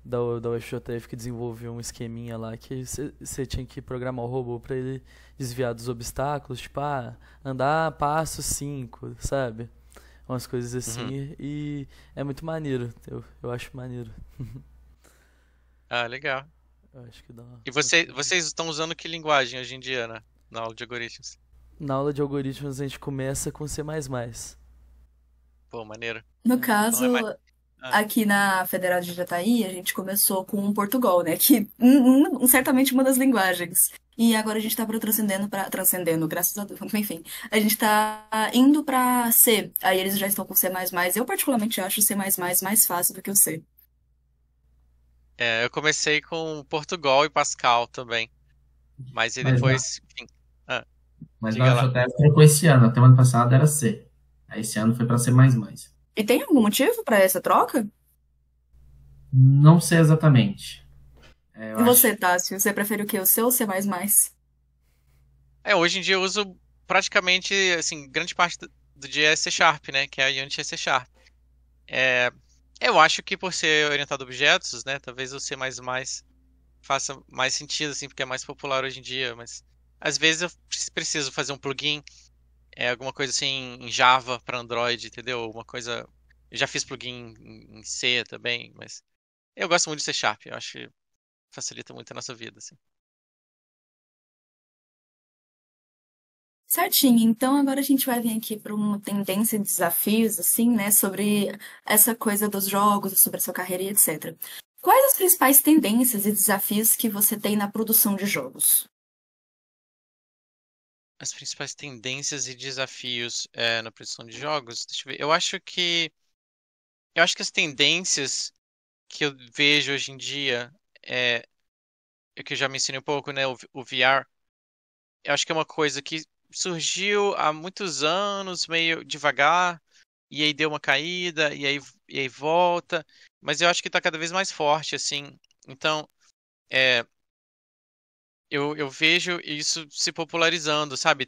[SPEAKER 3] da UFJF que desenvolveu um esqueminha lá que você tinha que programar o robô pra ele desviar dos obstáculos, tipo, andar passo 5, sabe? Umas coisas
[SPEAKER 2] Uhum.
[SPEAKER 3] assim, e é muito maneiro, eu acho maneiro.
[SPEAKER 2] Ah, legal.
[SPEAKER 3] Eu acho que dá
[SPEAKER 2] E
[SPEAKER 3] uma diferença.
[SPEAKER 2] vocês estão usando que linguagem hoje em dia, né? Na aula de algoritmos?
[SPEAKER 3] Na aula de algoritmos a gente começa com C++.
[SPEAKER 2] Pô, maneiro.
[SPEAKER 1] No
[SPEAKER 2] Não é mais.
[SPEAKER 1] caso,
[SPEAKER 2] Ah,
[SPEAKER 1] aqui na Federal de Jataí, a gente começou com Portugal, né? Que certamente uma das linguagens. E agora a gente tá transcendendo, graças a Deus. Enfim, a gente tá indo pra C. Aí eles já estão com C++. Eu particularmente acho o C++ mais fácil do que o C.
[SPEAKER 2] eu comecei com Portugal e Pascal também. Mas e
[SPEAKER 4] Mas na,
[SPEAKER 2] depois, enfim. Ah,
[SPEAKER 4] mas na
[SPEAKER 2] diga lá.
[SPEAKER 4] UFJF trocou esse ano. Até o ano passado era C. Aí esse ano foi para C++.
[SPEAKER 1] E tem algum motivo pra essa troca?
[SPEAKER 4] Não sei exatamente. Eu
[SPEAKER 1] E você,
[SPEAKER 4] acho.
[SPEAKER 1] Tássio, você prefere o quê? O C ou o C++?
[SPEAKER 2] Hoje em dia eu uso praticamente, assim, grande parte do dia é C Sharp, né? Que é a Unity é C Sharp. É, eu acho que por ser orientado a objetos, né? Talvez o C++ faça mais sentido, assim, porque é mais popular hoje em dia. Mas às vezes eu preciso fazer um plugin, alguma coisa assim em Java para Android, entendeu? Uma coisa. Eu já fiz plugin em C também, mas eu gosto muito de C Sharp. Eu acho que facilita muito a nossa vida, assim.
[SPEAKER 1] Certinho, então agora a gente vai vir aqui para uma tendência e desafios, assim, né, sobre essa coisa dos jogos, sobre a sua carreira e etc. Quais as principais tendências e desafios que você tem na produção de jogos?
[SPEAKER 2] As principais tendências e desafios na produção de jogos, deixa eu ver. Eu acho que as tendências que eu vejo hoje em dia é que eu já mencionei um pouco, né? O VR. Eu acho que é uma coisa que surgiu há muitos anos, meio devagar, e aí deu uma caída, e aí volta. Mas eu acho que está cada vez mais forte, assim. Então, é, eu vejo isso se popularizando, sabe?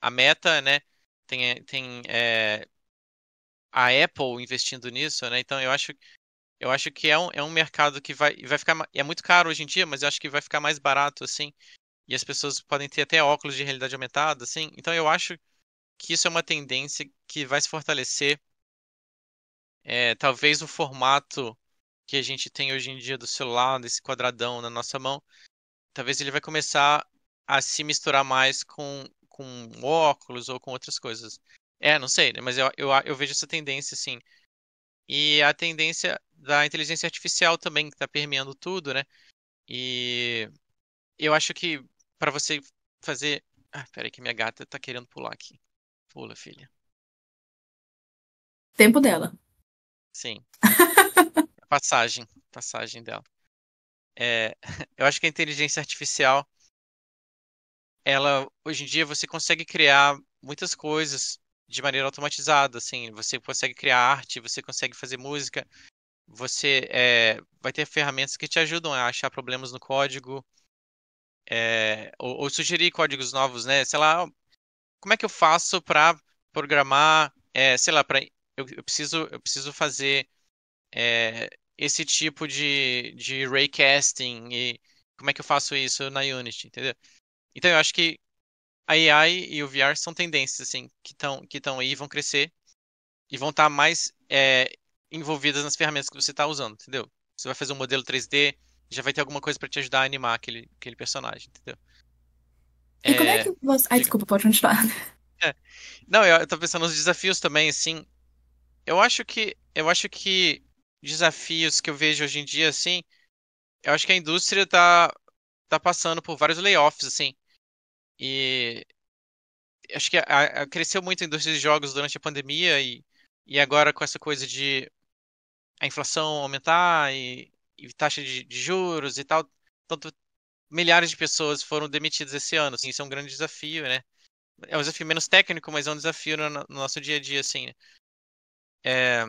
[SPEAKER 2] A Meta, né? Tem a Apple investindo nisso, né? Então eu acho que é um mercado que vai ficar. É muito caro hoje em dia, mas eu acho que vai ficar mais barato, assim. E as pessoas podem ter até óculos de realidade aumentada, assim. Então eu acho que isso é uma tendência que vai se fortalecer. Talvez o formato que a gente tem hoje em dia do celular, desse quadradão na nossa mão, talvez ele vai começar a se misturar mais com óculos ou com outras coisas. Não sei, né? Mas eu vejo essa tendência, assim. E a tendência da inteligência artificial também, que está permeando tudo, né? E eu acho que para você fazer. Ah, peraí, que minha gata tá querendo pular aqui. Pula, filha.
[SPEAKER 1] Tempo dela.
[SPEAKER 2] Sim, passagem dela. É, eu acho que a inteligência artificial, ela, hoje em dia, você consegue criar muitas coisas de maneira automatizada, assim. Você consegue criar arte, você consegue fazer música, você vai ter ferramentas que te ajudam a achar problemas no código, ou sugerir códigos novos, né? Sei lá, como é que eu faço para programar, sei lá, eu preciso fazer esse tipo de raycasting e como é que eu faço isso na Unity, entendeu? Então eu acho que a AI e o VR são tendências assim que estão aí, vão crescer e vão estar mais envolvidas nas ferramentas que você está usando, entendeu? Você vai fazer um modelo 3D, já vai ter alguma coisa para te ajudar a animar aquele personagem, entendeu?
[SPEAKER 1] E como é que
[SPEAKER 2] É,
[SPEAKER 1] você. Ai,
[SPEAKER 2] diga.
[SPEAKER 1] desculpa, pode continuar.
[SPEAKER 2] É, não, eu tô pensando nos desafios também, assim. Eu acho que desafios que eu vejo hoje em dia, assim, eu acho que a indústria tá passando por vários layoffs, assim. E acho que cresceu muito a indústria de jogos durante a pandemia e agora com essa coisa de a inflação aumentar e taxa de juros e tal. Então, milhares de pessoas foram demitidas esse ano, assim, isso é um grande desafio, né? É um desafio menos técnico, mas é um desafio no nosso dia a dia, assim, né? É,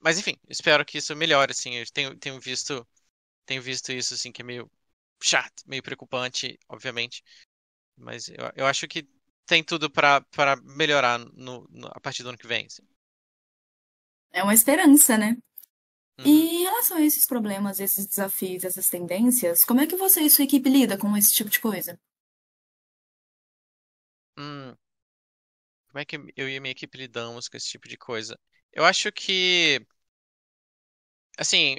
[SPEAKER 2] mas enfim, espero que isso melhore, assim. Eu tenho visto isso, assim, que é meio chato, meio preocupante, obviamente. Mas eu acho que tem tudo para melhorar a partir do ano que vem, assim.
[SPEAKER 1] É uma esperança, né?
[SPEAKER 2] Uhum.
[SPEAKER 1] E em relação a esses problemas, esses desafios, essas tendências, como é que você e sua equipe lida com esse tipo de coisa?
[SPEAKER 2] Hum, como é que eu e a minha equipe lidamos com esse tipo de coisa? Eu acho que, assim,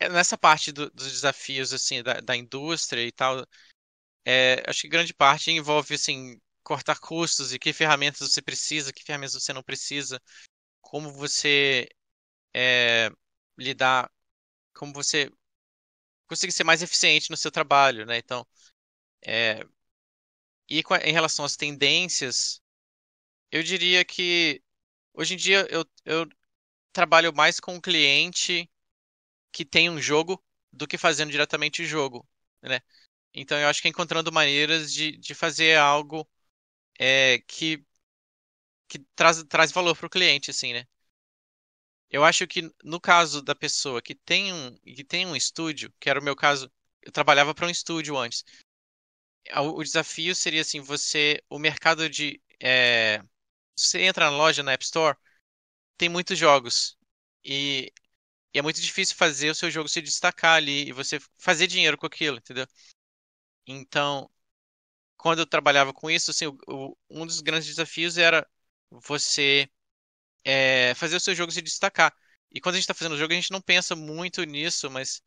[SPEAKER 2] nessa parte dos desafios, assim, da indústria e tal, acho que grande parte envolve, assim, cortar custos e que ferramentas você precisa, que ferramentas você não precisa, como você é, lidar, como você conseguir ser mais eficiente no seu trabalho, né? Então, é, em relação às tendências, eu diria que hoje em dia eu trabalho mais com um cliente que tem um jogo do que fazendo diretamente o jogo, né? Então eu acho que é encontrando maneiras de fazer algo que traz valor para o cliente, assim, né? Eu acho que no caso da pessoa que tem um estúdio, que era o meu caso, eu trabalhava para um estúdio antes. O desafio seria assim, o mercado você entra na loja, na App Store, tem muitos jogos e, e é muito difícil fazer o seu jogo se destacar ali e você fazer dinheiro com aquilo, entendeu? Então, quando eu trabalhava com isso, assim, um dos grandes desafios era você fazer o seu jogo se destacar. E quando a gente está fazendo o jogo, a gente não pensa muito nisso, mas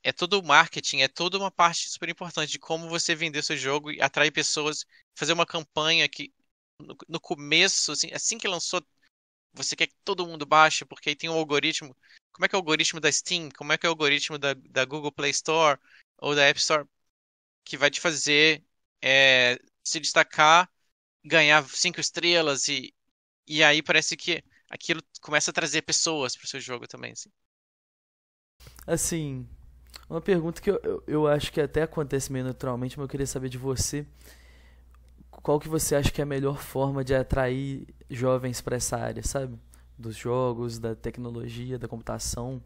[SPEAKER 2] é todo o marketing, é toda uma parte super importante de como você vender seu jogo e atrair pessoas, fazer uma campanha que no começo, assim que lançou, você quer que todo mundo baixe, porque aí tem um algoritmo. Como é que é o algoritmo da Steam? Como é que é o algoritmo da Google Play Store ou da App Store que vai te fazer se destacar, ganhar 5 estrelas e aí parece que aquilo começa a trazer pessoas para o seu jogo também, assim.
[SPEAKER 3] Assim, uma pergunta que eu acho que até acontece meio naturalmente, mas eu queria saber de você. Qual que você acha que é a melhor forma de atrair jovens para essa área, sabe? Dos jogos, da tecnologia, da computação.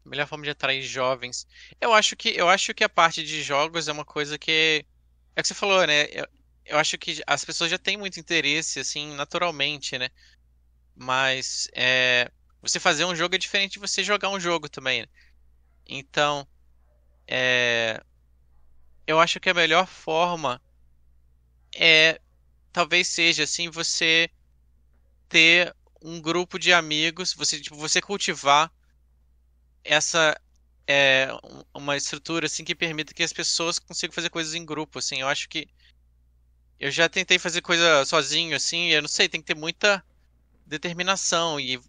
[SPEAKER 2] Melhor forma de atrair jovens. Eu acho que a parte de jogos é uma coisa que é o que você falou, né? Eu acho que as pessoas já têm muito interesse, assim, naturalmente, né? Mas você fazer um jogo é diferente de você jogar um jogo também, né? Então, é, eu acho que a melhor forma é talvez seja assim você ter um grupo de amigos, você cultivar essa uma estrutura assim que permita que as pessoas consigam fazer coisas em grupo, assim. Eu acho que eu já tentei fazer coisa sozinho, assim, eu não sei, tem que ter muita determinação e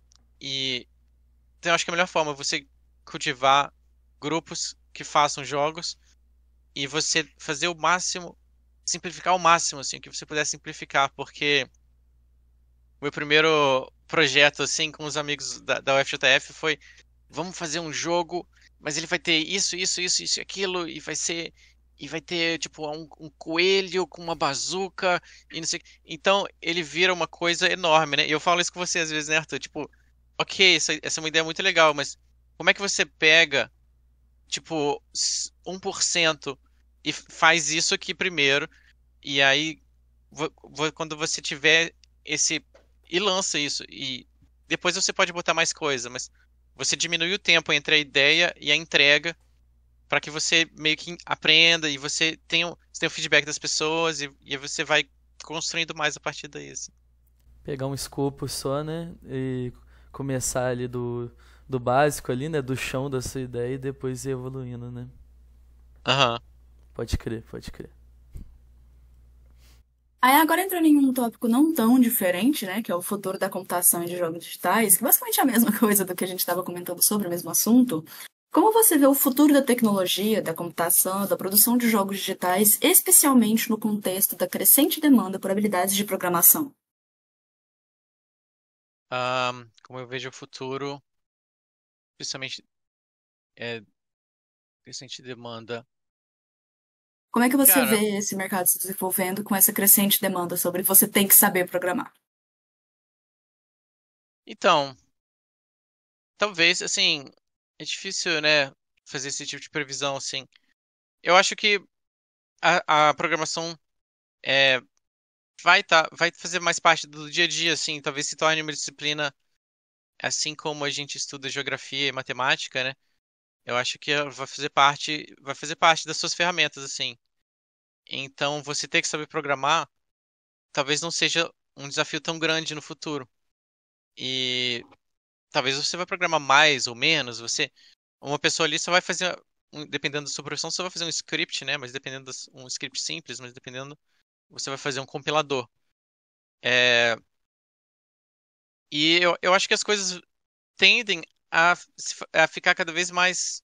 [SPEAKER 2] então eu acho que a melhor forma é você cultivar grupos que façam jogos e você fazer o máximo, simplificar ao máximo, assim, o que você puder simplificar, porque o meu primeiro projeto, assim, com os amigos da UFJF foi, vamos fazer um jogo, mas ele vai ter isso, isso, isso, isso e aquilo, e vai ter, tipo, um coelho com uma bazuca, e não sei o quê. Então, ele vira uma coisa enorme, né? E eu falo isso com você às vezes, né, Arthur? Tipo, ok, essa é uma ideia muito legal, mas como é que você pega, tipo, 1% e faz isso aqui primeiro, e aí, quando você tiver esse. E lança isso. E depois você pode botar mais coisa, mas você diminui o tempo entre a ideia e a entrega para que você meio que aprenda e você tenha o feedback das pessoas e você vai construindo mais a partir daí, assim.
[SPEAKER 3] Pegar um escopo só, né? E começar ali do básico ali, né? Do chão da sua ideia e depois ir evoluindo, né?
[SPEAKER 2] Aham.
[SPEAKER 3] Pode crer, pode crer.
[SPEAKER 1] Aí agora entrando em um tópico não tão diferente, né, que é o futuro da computação e de jogos digitais, que basicamente é a mesma coisa do que a gente estava comentando sobre o mesmo assunto. Como você vê o futuro da tecnologia, da computação, da produção de jogos digitais, especialmente no contexto da crescente demanda por habilidades de programação?
[SPEAKER 2] Como eu vejo o futuro, principalmente crescente demanda.
[SPEAKER 1] Como é que você
[SPEAKER 2] Cara,
[SPEAKER 1] vê esse mercado se desenvolvendo com essa crescente demanda sobre você tem que saber programar?
[SPEAKER 2] então, talvez, assim, é difícil, né, fazer esse tipo de previsão, assim. Eu acho que a programação é, vai fazer mais parte do dia a dia, assim, talvez se torne uma disciplina, assim como a gente estuda geografia e matemática, né? Eu acho que ela vai fazer parte das suas ferramentas, assim. Então, você ter que saber programar, talvez não seja um desafio tão grande no futuro. E talvez você vai programar mais ou menos, uma pessoa ali só vai fazer, dependendo da sua profissão, você vai fazer um script, né? Mas dependendo um script simples, mas dependendo, você vai fazer um compilador. É, e eu acho que as coisas tendem a ficar cada vez mais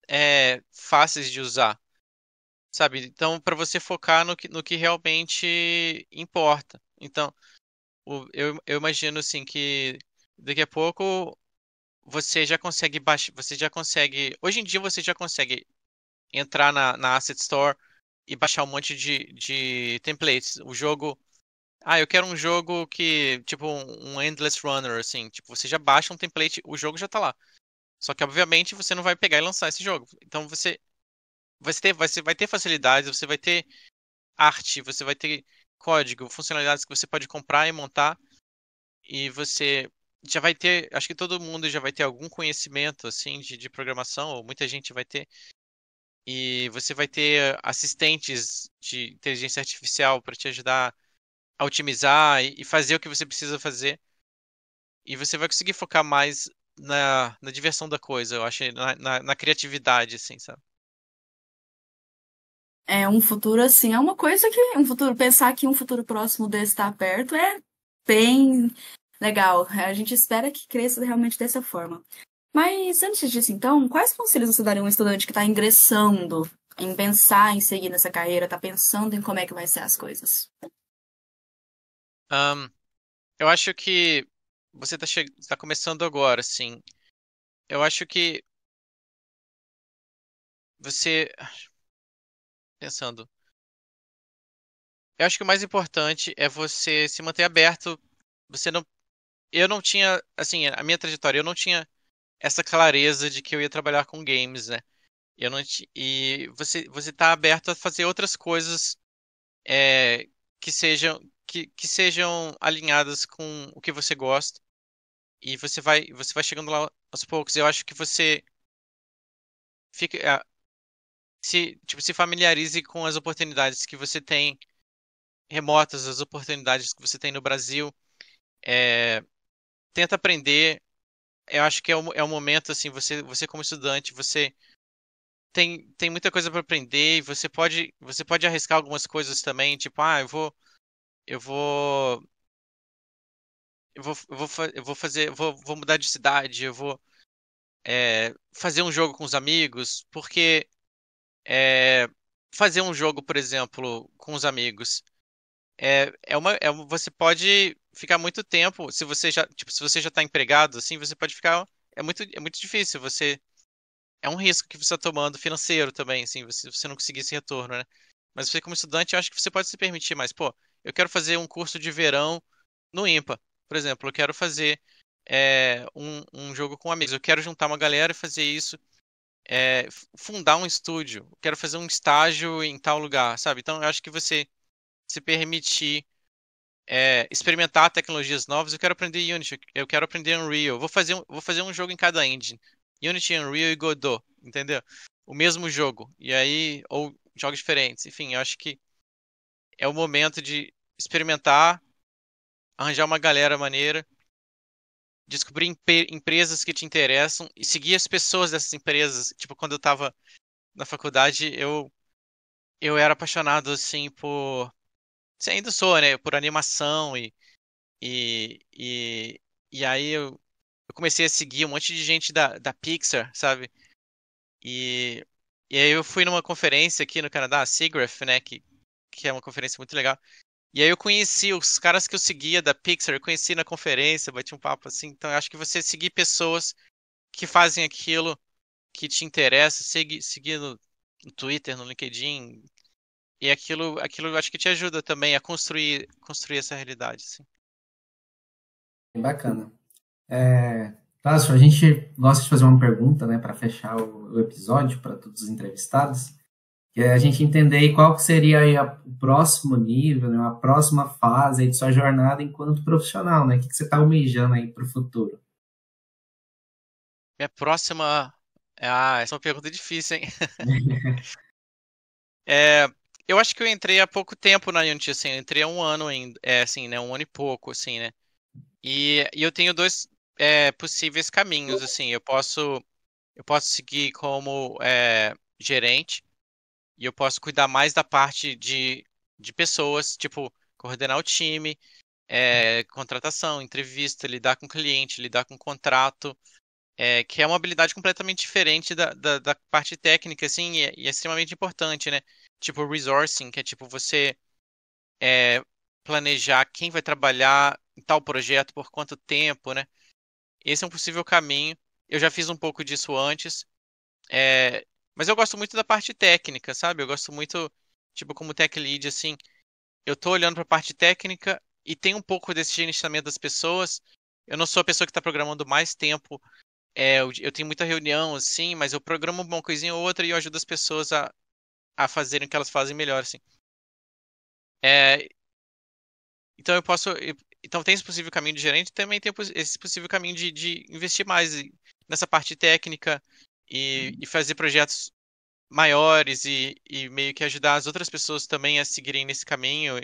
[SPEAKER 2] fáceis de usar, sabe? Então, para você focar no que realmente importa. Então, eu imagino assim que daqui a pouco você já consegue baixar, hoje em dia você já consegue entrar na Asset Store e baixar um monte de templates. Eu quero um jogo que, tipo, um Endless Runner, assim, tipo, você já baixa um template, o jogo já tá lá. Só que, obviamente, você não vai pegar e lançar esse jogo. Então, você vai ter facilidades, você vai ter arte, você vai ter código, funcionalidades que você pode comprar e montar, e você já vai ter, acho que todo mundo já vai ter algum conhecimento, assim, de programação, ou muita gente vai ter, e você vai ter assistentes de inteligência artificial para te ajudar a otimizar e fazer o que você precisa fazer. E você vai conseguir focar mais na diversão da coisa, eu acho, na criatividade, assim, sabe?
[SPEAKER 1] É um futuro assim, é uma coisa que um futuro pensar que um futuro próximo desse está perto é bem legal. A gente espera que cresça realmente dessa forma. Mas antes disso, então, quais conselhos você daria a um estudante que está ingressando em pensar em seguir nessa carreira, está pensando em como é que vai ser as coisas?
[SPEAKER 2] Ahn, eu acho que você tá começando agora, assim. Eu acho que você. Pensando. Eu acho que o mais importante é você se manter aberto. Você não. Eu não tinha. Assim, a minha trajetória, eu não tinha essa clareza de que eu ia trabalhar com games, né? Eu não ti- E você tá aberto a fazer outras coisas é, que sejam alinhadas com o que você gosta. E você vai chegando lá aos poucos. Eu acho que você fica. Se familiarize com as oportunidades que você tem remotas, as oportunidades que você tem no Brasil. É, tenta aprender. Eu acho que é um momento assim, você como estudante, você tem muita coisa para aprender e você pode arriscar algumas coisas também, tipo, eu vou eu vou fazer, vou mudar de cidade, eu vou fazer um jogo com os amigos, porque é, fazer um jogo, por exemplo, com os amigos você pode ficar muito tempo, se você já está empregado, assim, você pode ficar, é muito difícil, é um risco que você está tomando financeiro também, assim, você não conseguir esse retorno, né? Mas você como estudante, eu acho que você pode se permitir mais, pô, eu quero fazer um curso de verão no IMPA, por exemplo, eu quero fazer um jogo com amigos, eu quero juntar uma galera e fazer isso, fundar um estúdio, eu quero fazer um estágio em tal lugar, sabe? Então, eu acho que você se permitir experimentar tecnologias novas. Eu quero aprender Unity, eu quero aprender Unreal. Eu vou fazer um jogo em cada engine. Unity, Unreal e Godot, entendeu? O mesmo jogo. E aí, ou jogos diferentes. Enfim, eu acho que é o momento de experimentar, arranjar uma galera maneira, descobrir empresas que te interessam e seguir as pessoas dessas empresas. Tipo, quando eu tava na faculdade, eu era apaixonado, assim, por... Você ainda sou, né? Por animação e, e, e aí eu comecei a seguir um monte de gente da Pixar, sabe? E, e aí eu fui numa conferência aqui no Canadá, a SIGGRAPH, né? Que é uma conferência muito legal. E aí eu conheci os caras que eu seguia da Pixar, eu conheci na conferência, bati um papo assim. Então eu acho que você seguir pessoas que fazem aquilo que te interessa, seguir no Twitter, no LinkedIn, e aquilo eu acho que te ajuda também a construir essa realidade, assim.
[SPEAKER 4] Bem bacana. Tássio, a gente gosta de fazer uma pergunta, né, para fechar o episódio para todos os entrevistados, que é a gente entender aí qual que seria aí o próximo nível, né, a próxima fase aí de sua jornada enquanto profissional, né? O que você está almejando aí para o futuro?
[SPEAKER 2] Minha próxima. Essa é uma pergunta difícil, hein? É, eu acho que eu entrei há pouco tempo na Unity, assim, eu entrei há um ano ainda, assim, né, um ano e pouco, assim, né? E eu tenho possíveis caminhos, assim. Eu posso seguir como gerente e eu posso cuidar mais da parte de pessoas, tipo, coordenar o time, contratação, entrevista, lidar com cliente, lidar com contrato, que é uma habilidade completamente diferente da parte técnica, assim, e é extremamente importante, né? Tipo, resourcing, que é tipo você planejar quem vai trabalhar em tal projeto, por quanto tempo, né? Esse é um possível caminho. Eu já fiz um pouco disso antes, mas eu gosto muito da parte técnica, sabe? Eu gosto muito, tipo, como tech lead, assim, eu tô olhando para a parte técnica e tem um pouco desse gerenciamento das pessoas. Eu não sou a pessoa que está programando mais tempo. Eu tenho muita reunião, assim, mas eu programo uma coisinha ou outra e eu ajudo as pessoas a fazerem o que elas fazem melhor, assim. É, então eu posso. Então tem esse possível caminho de gerente, também tem esse possível caminho de investir mais nessa parte técnica e fazer projetos maiores e meio que ajudar as outras pessoas também a seguirem nesse caminho.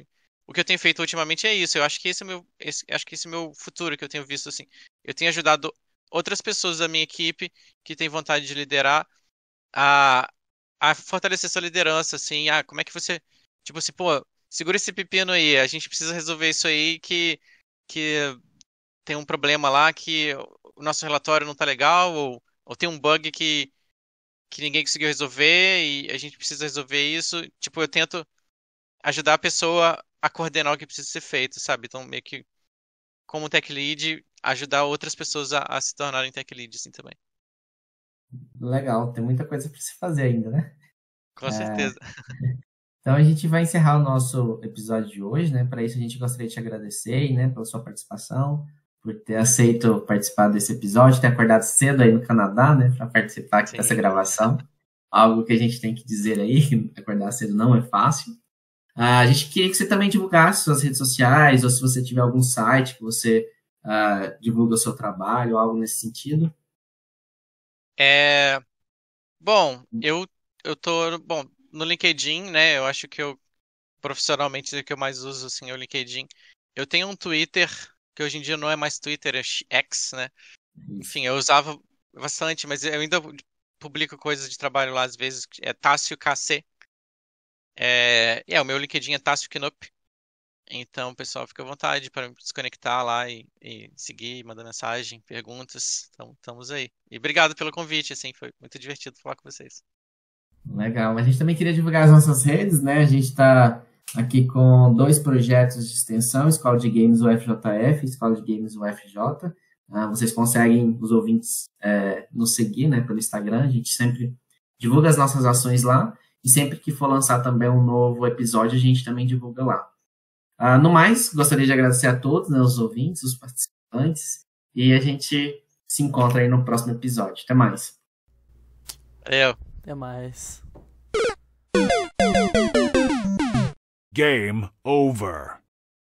[SPEAKER 2] O que eu tenho feito ultimamente é isso. Eu acho que esse é acho que esse é o meu futuro que eu tenho visto assim. Eu tenho ajudado outras pessoas da minha equipe que têm vontade de liderar a, a fortalecer sua liderança, assim. Como é que você, tipo assim, pô, segura esse pepino aí. A gente precisa resolver isso aí que tem um problema lá que o nosso relatório não tá legal ou tem um bug que ninguém conseguiu resolver e a gente precisa resolver isso. Tipo, eu tento ajudar a pessoa a coordenar o que precisa ser feito, sabe? Então, meio que, como tech lead, ajudar outras pessoas a se tornarem tech lead, assim, também.
[SPEAKER 4] Legal, tem muita coisa para se fazer ainda, né?
[SPEAKER 2] Com certeza.
[SPEAKER 4] Então a gente vai encerrar o nosso episódio de hoje, né? Para isso a gente gostaria de te agradecer, né, pela sua participação, por ter aceito participar desse episódio, ter acordado cedo aí no Canadá, né, para participar aqui dessa gravação. Algo que a gente tem que dizer aí, que acordar cedo não é fácil. A gente queria que você também divulgasse suas redes sociais, ou se você tiver algum site que você divulga o seu trabalho, algo nesse sentido.
[SPEAKER 2] Bom, eu tô, bom, no LinkedIn, né? Eu acho que profissionalmente, o que eu mais uso, assim, é o LinkedIn. Eu tenho um Twitter, que hoje em dia não é mais Twitter, é X, né? Enfim, eu usava bastante, mas eu ainda publico coisas de trabalho lá às vezes, é Tássio KC. O meu LinkedIn é Tássio Knupp. Então, o pessoal fica à vontade para se conectar lá e seguir, mandar mensagem, perguntas. Então, estamos aí. E obrigado pelo convite, assim, foi muito divertido falar com vocês.
[SPEAKER 4] Legal. A gente também queria divulgar as nossas redes, né? A gente está aqui com 2 projetos de extensão, Escola de Games UFJF, Escola de Games UFJ. Vocês conseguem, os ouvintes, nos seguir, né, pelo Instagram. A gente sempre divulga as nossas ações lá. E sempre que for lançar também um novo episódio, a gente também divulga lá. No mais, gostaria de agradecer a todos, né, os ouvintes, os participantes. E a gente se encontra aí no próximo episódio. Até mais.
[SPEAKER 3] Até mais.
[SPEAKER 5] Game over.